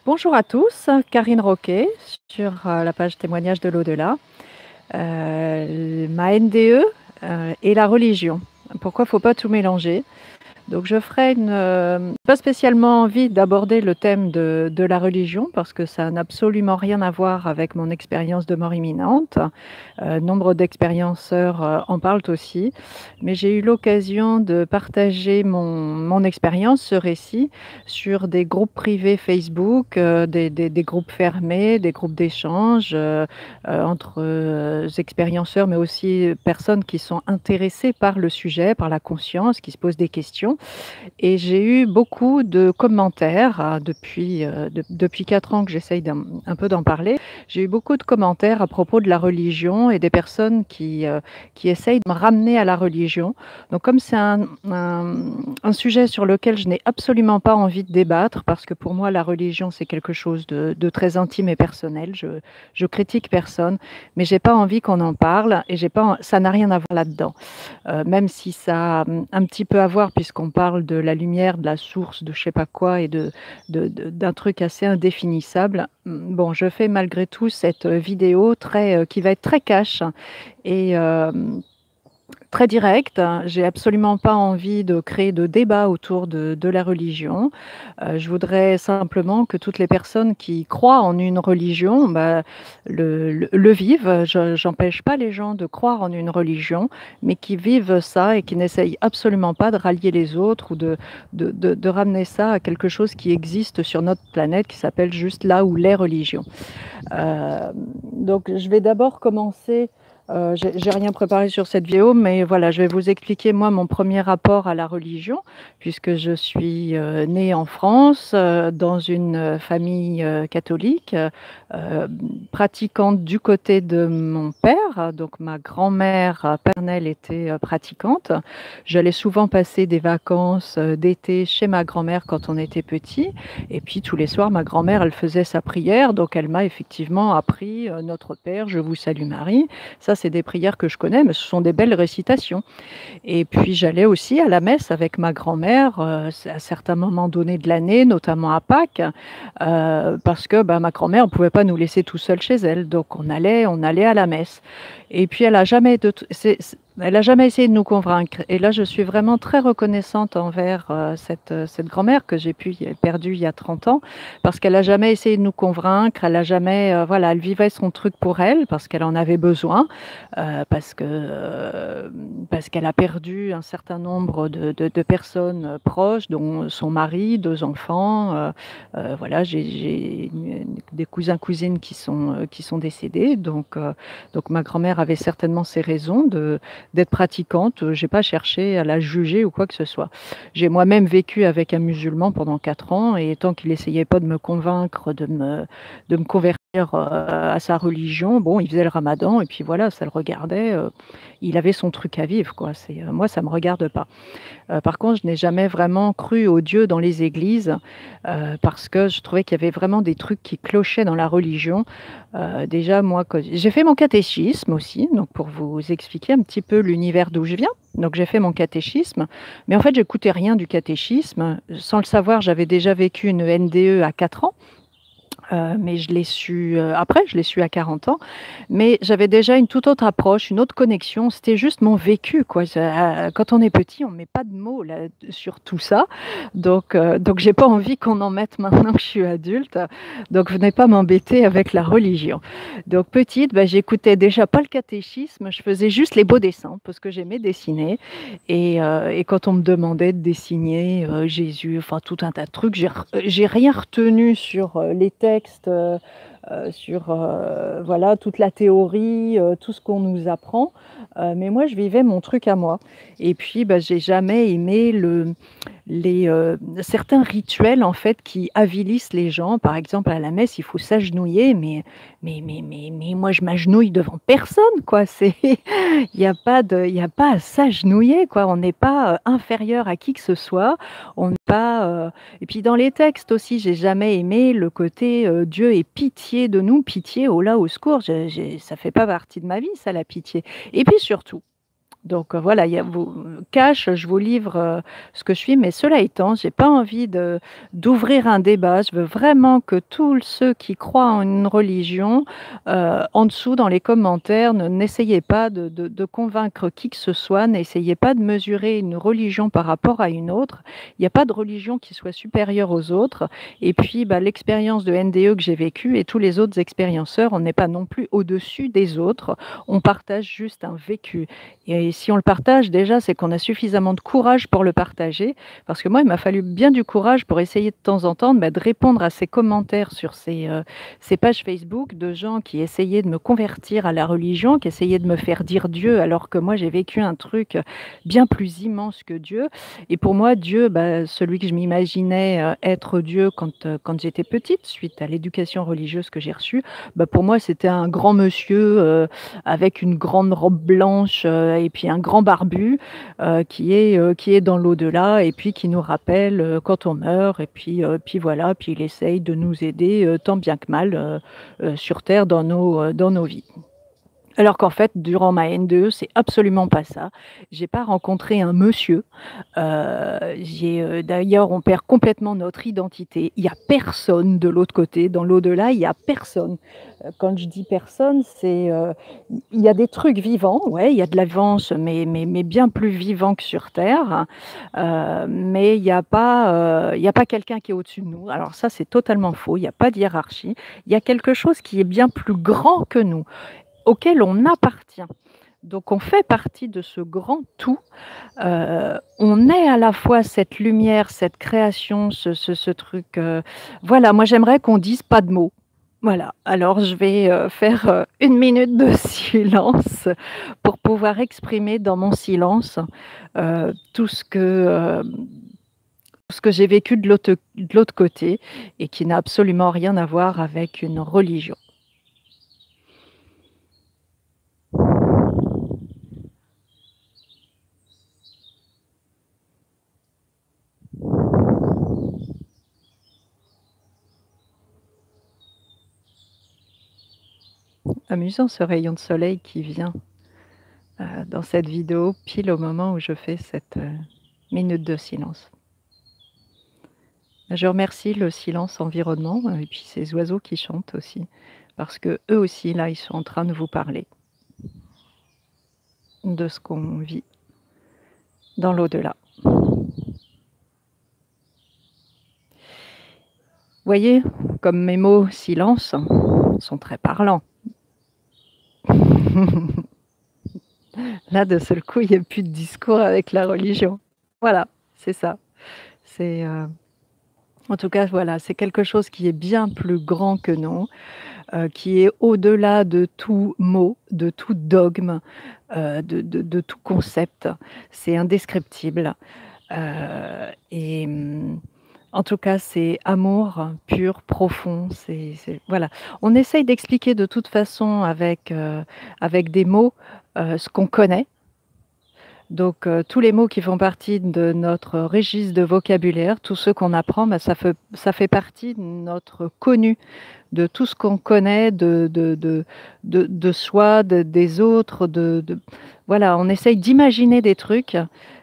Bonjour à tous, Karine Roquet sur la page témoignage de l'au-delà. Ma NDE et la religion. Pourquoi il ne faut pas tout mélanger? Donc je ferai pas spécialement envie d'aborder le thème de la religion parce que ça n'a absolument rien à voir avec mon expérience de mort imminente. Nombre d'expérienceurs en parlent aussi, mais j'ai eu l'occasion de partager mon expérience, ce récit, sur des groupes privés Facebook, des groupes fermés, des groupes d'échange entre expérienceurs, mais aussi personnes qui sont intéressées par le sujet, par la conscience, qui se posent des questions. Et j'ai eu beaucoup de commentaires depuis 4 ans que j'essaye un peu d'en parler. J'ai eu beaucoup de commentaires à propos de la religion et des personnes qui essayent de me ramener à la religion. Donc comme c'est un sujet sur lequel je n'ai absolument pas envie de débattre, parce que pour moi la religion c'est quelque chose de très intime et personnel, je critique personne, mais j'ai pas envie qu'on en parle et ça n'a rien à voir là-dedans. Même si ça a un petit peu à voir puisqu'on parle de la lumière, de la source, de je sais pas quoi et d'un truc assez indéfinissable. Bon, je fais malgré tout cette vidéo qui va être très cash et très direct. J'ai absolument pas envie de créer de débat autour de la religion. Je voudrais simplement que toutes les personnes qui croient en une religion le vivent. J'empêche pas les gens de croire en une religion, mais qui vivent ça et qui n'essayent absolument pas de rallier les autres ou de ramener ça à quelque chose qui existe sur notre planète qui s'appelle juste là où les religions. Donc je vais d'abord commencer. J'ai rien préparé sur cette vidéo, mais voilà, je vais vous expliquer moi mon premier rapport à la religion, puisque je suis née en France dans une famille catholique, pratiquante du côté de mon père. Donc ma grand-mère paternelle était pratiquante. J'allais souvent passer des vacances d'été chez ma grand-mère quand on était petit, et puis tous les soirs ma grand-mère elle faisait sa prière, donc elle m'a effectivement appris Notre Père, je vous salue Marie. Ça, c'est des prières que je connais, mais ce sont des belles récitations. Et puis, j'allais aussi à la messe avec ma grand-mère à certains moments donnés de l'année, notamment à Pâques, parce que ma grand-mère ne pouvait pas nous laisser tout seuls chez elle. Donc, on allait à la messe. Et puis, elle a jamais essayé de nous convaincre. Et là, je suis vraiment très reconnaissante envers cette grand-mère que j'ai perdue il y a 30 ans, parce qu'elle a jamais essayé de nous convaincre. Elle a jamais, voilà, elle vivait son truc pour elle parce qu'elle en avait besoin, parce qu'elle a perdu un certain nombre de personnes proches, dont son mari, 2 enfants. Voilà, j'ai des cousins cousines qui sont décédés, donc ma grand-mère avait certainement ses raisons d'être pratiquante. J'ai pas cherché à la juger ou quoi que ce soit. J'ai moi-même vécu avec un musulman pendant 4 ans et tant qu'il essayait pas de me convaincre de me convertir à sa religion, bon, il faisait le ramadan et puis voilà, ça le regardait. Il avait son truc à vivre, quoi. Moi, ça me regarde pas. Par contre, je n'ai jamais vraiment cru au Dieu dans les églises parce que je trouvais qu'il y avait vraiment des trucs qui clochaient dans la religion. Déjà, moi, j'ai fait mon catéchisme aussi, donc pour vous expliquer un petit peu l'univers d'où je viens. Donc j'ai fait mon catéchisme, mais en fait, j'écoutais rien du catéchisme. Sans le savoir, j'avais déjà vécu une NDE à 4 ans. Mais je l'ai su après, je l'ai su à 40 ans. Mais j'avais déjà une toute autre approche, une autre connexion. C'était juste mon vécu, quoi. Quand on est petit, on ne met pas de mots là, sur tout ça. Donc j'ai pas envie qu'on en mette maintenant que je suis adulte. Donc venez pas m'embêter avec la religion. Donc petite, j'écoutais déjà pas le catéchisme. Je faisais juste les beaux dessins parce que j'aimais dessiner. Et quand on me demandait de dessiner Jésus, enfin tout un tas de trucs, j'ai rien retenu sur les textes, sur voilà toute la théorie, tout ce qu'on nous apprend. Mais moi, je vivais mon truc à moi. Et puis, j'ai jamais aimé certains rituels en fait qui avilissent les gens. Par exemple, à la messe, il faut s'agenouiller, mais moi, je m'agenouille devant personne, quoi. Il y a pas à s'agenouiller, quoi. On n'est pas inférieur à qui que ce soit. On n'est pas. Et puis dans les textes aussi, j'ai jamais aimé le côté Dieu ait pitié de nous, pitié, oh là, au secours. Ça fait pas partie de ma vie, ça, la pitié. Et puis surtout. Donc voilà, il y a vous cash, je vous livre, ce que je suis, mais cela étant, j'ai pas envie d'ouvrir un débat. Je veux vraiment que tous ceux qui croient en une religion, en dessous dans les commentaires, n'essayez pas de convaincre qui que ce soit, n'essayez pas de mesurer une religion par rapport à une autre. Il n'y a pas de religion qui soit supérieure aux autres et puis, bah, l'expérience de NDE que j'ai vécue et tous les autres expérienceurs, on n'est pas non plus au-dessus des autres. On partage juste un vécu. Et si on le partage, déjà, c'est qu'on a suffisamment de courage pour le partager. Parce que moi, il m'a fallu bien du courage pour essayer de temps en temps, bah, de répondre à ces commentaires sur ces pages Facebook de gens qui essayaient de me convertir à la religion, qui essayaient de me faire dire Dieu, alors que moi, j'ai vécu un truc bien plus immense que Dieu. Et pour moi, Dieu, bah, celui que je m'imaginais être Dieu quand j'étais petite, suite à l'éducation religieuse que j'ai reçue, bah, pour moi, c'était un grand monsieur avec une grande robe blanche et puis un grand barbu qui est dans l'au-delà et puis qui nous rappelle quand on meurt et puis voilà, puis il essaye de nous aider tant bien que mal sur terre dans nos vies. Alors qu'en fait, durant ma N2E, c'est absolument pas ça. J'ai pas rencontré un monsieur. D'ailleurs, on perd complètement notre identité. Il y a personne de l'autre côté, dans l'au-delà, il y a personne. Quand je dis personne, il y a des trucs vivants, ouais, il y a de la vivance, mais bien plus vivant que sur terre. Mais il y a pas quelqu'un qui est au-dessus de nous. Alors ça, c'est totalement faux. Il y a pas de hiérarchie. Il y a quelque chose qui est bien plus grand que nous, auquel on appartient. Donc on fait partie de ce grand tout. On est à la fois cette lumière, cette création, ce truc. Voilà, moi j'aimerais qu'on dise pas de mots. Voilà, alors je vais faire 1 minute de silence pour pouvoir exprimer dans mon silence tout ce que j'ai vécu de l'autre côté et qui n'a absolument rien à voir avec une religion. Amusant ce rayon de soleil qui vient dans cette vidéo, pile au moment où je fais cette minute de silence. Je remercie le silence environnement et puis ces oiseaux qui chantent aussi, parce que eux aussi, là, ils sont en train de vous parler de ce qu'on vit dans l'au-delà. Voyez, comme mes mots silence sont très parlants. Là, de seul coup, il n'y a plus de discours avec la religion. Voilà, c'est ça. C'est, en tout cas, voilà, c'est quelque chose qui est bien plus grand que nous, qui est au-delà de tout mot, de tout dogme, de tout concept. C'est indescriptible. Et en tout cas, c'est amour pur, profond. Voilà. On essaye d'expliquer de toute façon avec des mots ce qu'on connaît. Donc, tous les mots qui font partie de notre registre de vocabulaire, tous ceux qu'on apprend, bah, ça fait partie de notre connu, de tout ce qu'on connaît de soi, des autres, voilà, on essaye d'imaginer des trucs,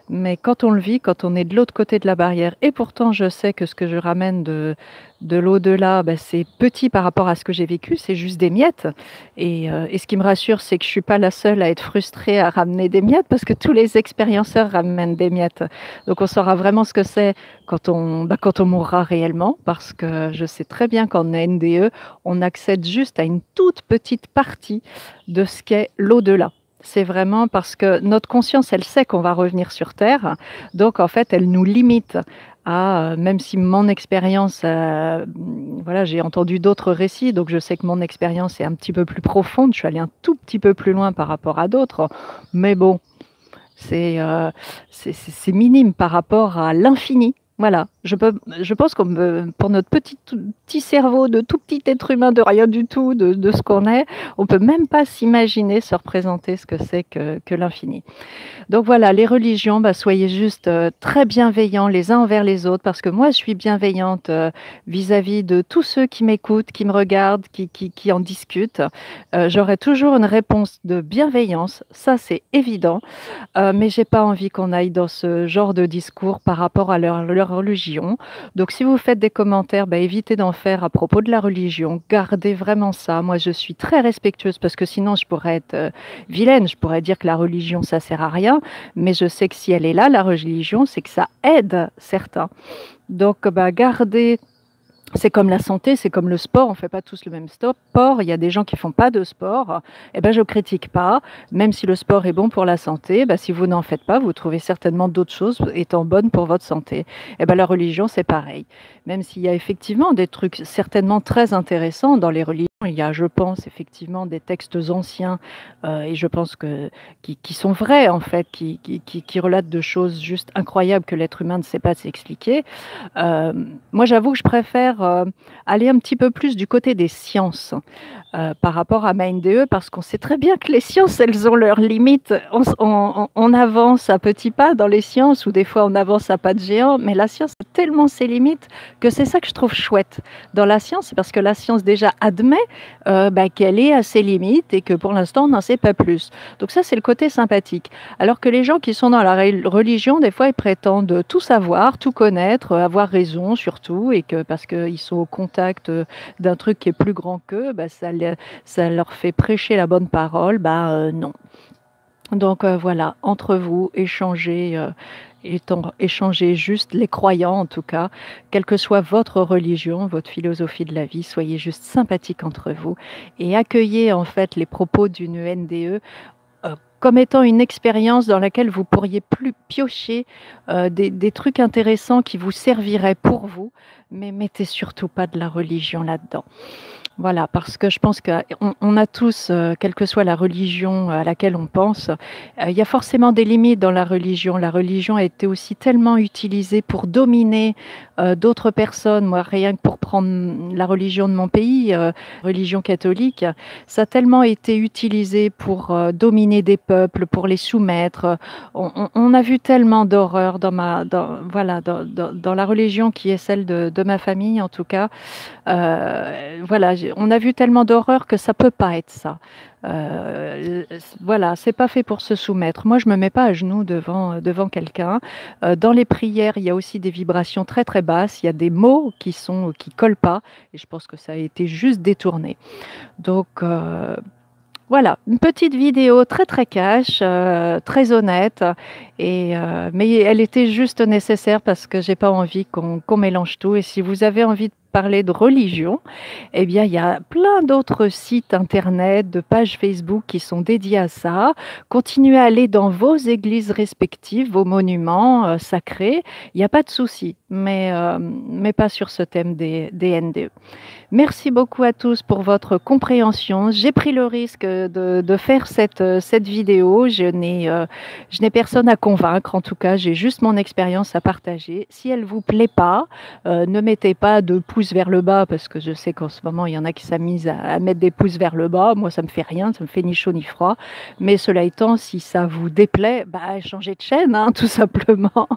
mais quand on le vit, quand on est de l'autre côté de la barrière et pourtant je sais que ce que je ramène de l'au-delà, bah, c'est petit par rapport à ce que j'ai vécu, c'est juste des miettes et ce qui me rassure, c'est que je suis pas la seule à être frustrée à ramener des miettes parce que tous les expérienceurs ramènent des miettes. Donc on saura vraiment ce que c'est quand on mourra réellement parce que je sais très bien qu'en NDE, on accède juste à une toute petite partie de ce qu'est l'au-delà. C'est vraiment parce que notre conscience, elle sait qu'on va revenir sur Terre, donc en fait, elle nous limite à, même si mon expérience, voilà, j'ai entendu d'autres récits, donc je sais que mon expérience est un petit peu plus profonde, je suis allée un tout petit peu plus loin par rapport à d'autres, mais bon, c'est minime par rapport à l'infini, voilà. Je pense qu'on pour notre petit cerveau de tout petit être humain de rien du tout, de ce qu'on est, on peut même pas s'imaginer se représenter ce que c'est que l'infini. Donc voilà, les religions, bah, soyez juste très bienveillants les uns envers les autres, parce que moi, je suis bienveillante vis-à-vis de tous ceux qui m'écoutent, qui me regardent, qui en discutent. J'aurai toujours une réponse de bienveillance, ça c'est évident, mais j'ai pas envie qu'on aille dans ce genre de discours par rapport à leur religion. Donc si vous faites des commentaires, bah, évitez d'en faire à propos de la religion. Gardez vraiment ça. Moi, je suis très respectueuse parce que sinon, je pourrais être vilaine. Je pourrais dire que la religion, ça sert à rien. Mais je sais que si elle est là, la religion, c'est que ça aide certains. Donc, bah, gardez c'est comme la santé, c'est comme le sport, on ne fait pas tous le même sport. Il y a des gens qui ne font pas de sport. Eh ben, je ne critique pas, même si le sport est bon pour la santé. Ben, si vous n'en faites pas, vous trouvez certainement d'autres choses étant bonnes pour votre santé. Eh ben, la religion, c'est pareil. Même s'il y a effectivement des trucs certainement très intéressants dans les religions, il y a, je pense, effectivement des textes anciens et je pense qui sont vrais, en fait, qui relatent de choses juste incroyables que l'être humain ne sait pas s'expliquer. Euh, Moi, j'avoue que je préfère aller un petit peu plus du côté des sciences par rapport à ma NDE, parce qu'on sait très bien que les sciences, elles ont leurs limites. On avance à petits pas dans les sciences, ou des fois on avance à pas de géant, mais la science a tellement ses limites que c'est ça que je trouve chouette dans la science, c'est parce que la science déjà admet bah, qu'elle est à ses limites et que pour l'instant on n'en sait pas plus. Donc ça, c'est le côté sympathique. Alors que les gens qui sont dans la religion, des fois, ils prétendent tout savoir, tout connaître, avoir raison surtout, et que parce qu'ils sont au contact d'un truc qui est plus grand qu'eux, bah, ça leur fait prêcher la bonne parole. Bah non. Donc voilà, entre vous, échangez juste les croyants en tout cas, quelle que soit votre religion, votre philosophie de la vie, soyez juste sympathiques entre vous et accueillez en fait les propos d'une NDE comme étant une expérience dans laquelle vous pourriez plus piocher des trucs intéressants qui vous serviraient pour vous, mais mettez surtout pas de la religion là-dedans. Voilà, parce que je pense qu'on a tous, quelle que soit la religion à laquelle on pense, il y a forcément des limites dans la religion. La religion a été aussi tellement utilisée pour dominer d'autres personnes. Moi, rien que pour prendre la religion de mon pays, religion catholique, ça a tellement été utilisé pour dominer des peuples, pour les soumettre. On a vu tellement d'horreurs voilà, dans la religion qui est celle de ma famille, en tout cas. Voilà, on a vu tellement d'horreurs que ça peut pas être ça. Voilà, c'est pas fait pour se soumettre. Moi, je me mets pas à genoux devant quelqu'un. Dans les prières, il y a aussi des vibrations très très basses. Il y a des mots qui collent pas, et je pense que ça a été juste détourné. Donc voilà, une petite vidéo très très cash, très honnête, mais elle était juste nécessaire parce que j'ai pas envie qu'on mélange tout. Et si vous avez envie de parler de religion, eh bien, il y a plein d'autres sites internet, de pages Facebook qui sont dédiés à ça. Continuez à aller dans vos églises respectives, vos monuments sacrés. Il n'y a pas de souci, mais pas sur ce thème des NDE. Merci beaucoup à tous pour votre compréhension. J'ai pris le risque de faire cette vidéo. Je n'ai personne à convaincre. En tout cas, j'ai juste mon expérience à partager. Si elle vous plaît pas, ne mettez pas de pouces vers le bas, parce que je sais qu'en ce moment, il y en a qui s'amusent à mettre des pouces vers le bas. Moi, ça me fait rien, ça me fait ni chaud ni froid. Mais cela étant, si ça vous déplaît, bah, changez de chaîne, hein, tout simplement.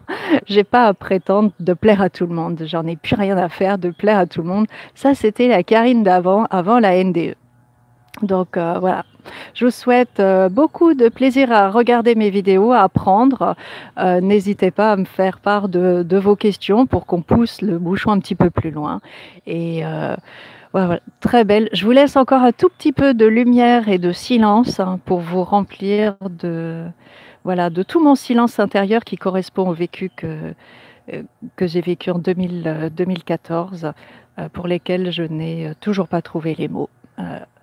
J'ai pas à prétendre de plaire à tout le monde. J'en ai plus rien à faire de plaire à tout le monde. Ça, c'était la Karine d'avant, avant la NDE. Donc voilà, je vous souhaite beaucoup de plaisir à regarder mes vidéos, à apprendre. N'hésitez pas à me faire part de vos questions pour qu'on pousse le bouchon un petit peu plus loin. Et voilà, très belle. Je vous laisse encore un tout petit peu de lumière et de silence hein, pour vous remplir voilà, de tout mon silence intérieur qui correspond au vécu que j'ai vécu en 2014, pour lesquels je n'ai toujours pas trouvé les mots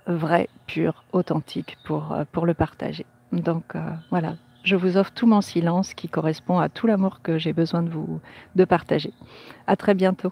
vrais, purs, authentiques pour le partager. Donc voilà, je vous offre tout mon silence qui correspond à tout l'amour que j'ai besoin de partager. À très bientôt.